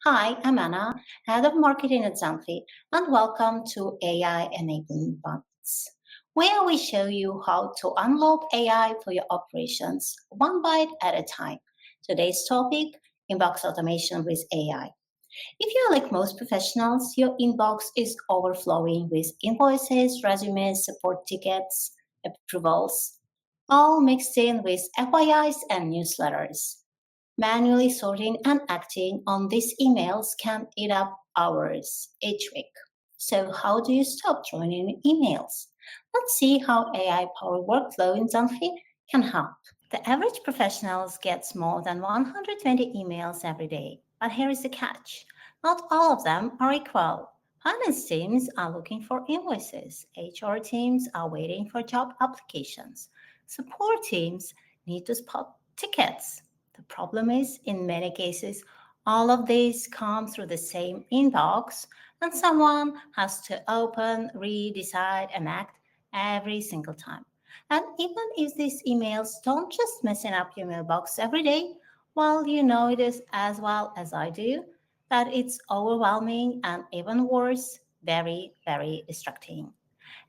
Hi, I'm Anna, Head of Marketing at Zenphi, and welcome to AI Enablement Bites, where we show you how to unlock AI for your operations one bite at a time. Today's topic, inbox automation with AI. If you're like most professionals, your inbox is overflowing with invoices, resumes, support tickets, approvals, all mixed in with FYIs and newsletters. Manually sorting and acting on these emails can eat up hours each week. So, how do you stop throwing in emails? Let's see how AI powered workflow in Zenphi can help. The average professional gets more than 120 emails every day. But here is the catch, not all of them are equal. Finance teams are looking for invoices, HR teams are waiting for job applications, support teams need to spot tickets. The problem is, in many cases, all of these come through the same inbox, and someone has to open, read, decide, and act every single time. And even if these emails don't just messing up your mailbox every day, well, you know it is as well as I do, that it's overwhelming and even worse, very, very distracting.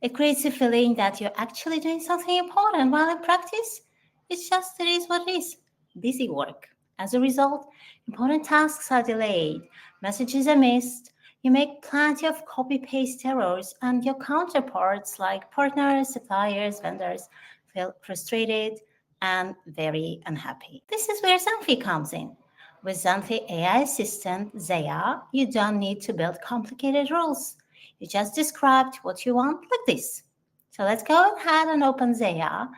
It creates a feeling that you're actually doing something important while in practice, it's just it is what it is busy work. As a result, important tasks are delayed, messages are missed, you make plenty of copy paste errors, and your counterparts, like partners, suppliers, vendors, feel frustrated and very unhappy. This is where Zenphi comes in. With Zenphi AI Assistant ZAIA, you don't need to build complicated rules. You just described what you want like this. So let's go ahead and open ZAIA.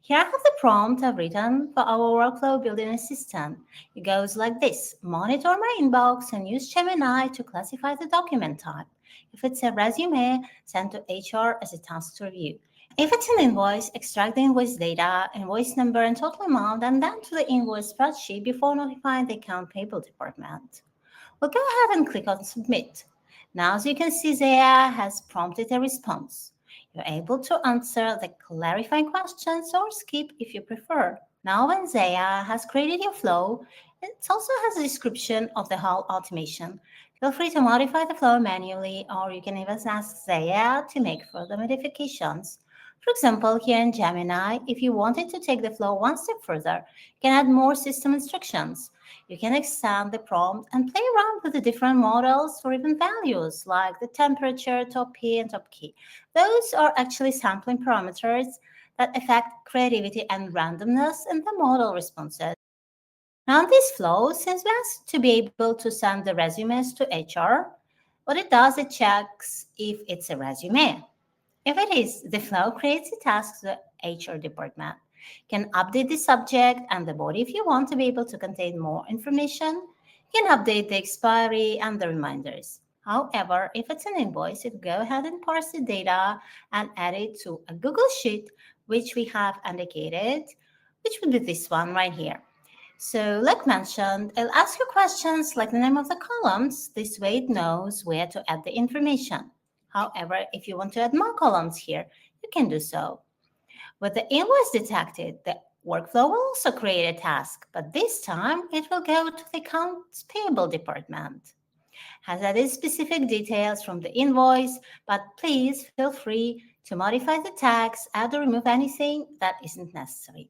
Here I have the prompt I've written for our workflow building assistant. It goes like this: monitor my inbox and use Gemini to classify the document type. If it's a resume, send to HR as a task to review. If it's an invoice, extract the invoice data, invoice number, and total amount, and then to the invoice spreadsheet before notifying the account payable department. We'll go ahead and click on Submit. Now, as you can see, ZAIA has prompted a response. You're able to answer the clarifying questions or skip if you prefer. Now, when ZAIA has created your flow, it also has a description of the whole automation. Feel free to modify the flow manually, or you can even ask ZAIA to make further modifications. For example, here in Gemini, if you wanted to take the flow one step further, you can add more system instructions. You can extend the prompt and play around with the different models for even values like the temperature, top P, and top key. Those are actually sampling parameters that affect creativity and randomness in the model responses. Now, this flow, since we ask to be able to send the resumes to HR, what it does, it checks if it's a resume. If it is, the flow creates a task to the HR department. You can update the subject and the body if you want to be able to contain more information. You can update the expiry and the reminders. However, if it's an invoice, you go ahead and parse the data and add it to a Google Sheet, which we have indicated, which would be this one right here. So, like mentioned, it'll ask you questions like the name of the columns. This way it knows where to add the information. However, if you want to add more columns here, you can do so. With the invoice detected, the workflow will also create a task, but this time it will go to the accounts payable department. Has added specific details from the invoice, but please feel free to modify the tags, add or remove anything that isn't necessary.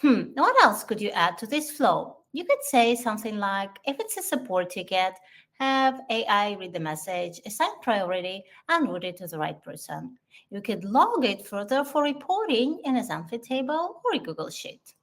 What else could you add to this flow? You could say something like, if it's a support ticket, have AI read the message, assign priority, and route it to the right person. You could log it further for reporting in a Zenphi table or a Google Sheet.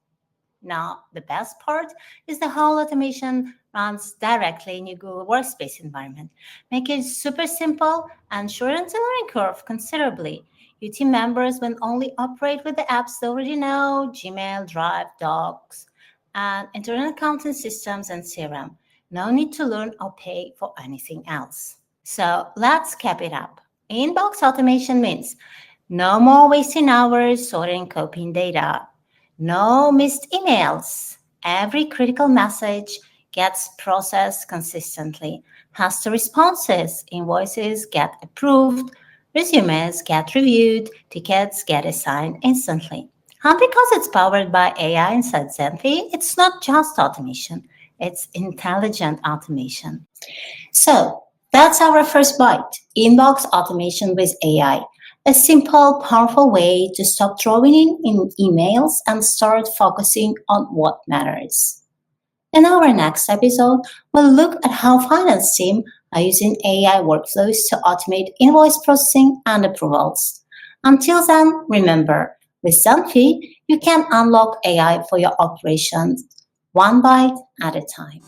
Now, the best part is the whole automation runs directly in your Google Workspace environment. Make it super simple and shorten the learning curve considerably. Your team members will only operate with the apps they already know: Gmail, Drive, Docs, and internal accounting systems and CRM. No need to learn or pay for anything else. So let's cap it up. Inbox automation means no more wasting hours sorting and copying data. No missed emails. Every critical message gets processed consistently. Faster responses, invoices get approved, resumes get reviewed, tickets get assigned instantly. And because it's powered by AI inside Zenphi, it's not just automation, It's intelligent automation. So that's our first bite, inbox automation with AI. A simple, powerful way to stop throwing in emails and start focusing on what matters. In our next episode, we'll look at how finance teams are using AI workflows to automate invoice processing and approvals. Until then, remember, with Zenphi, you can unlock AI for your operations one bite at a time.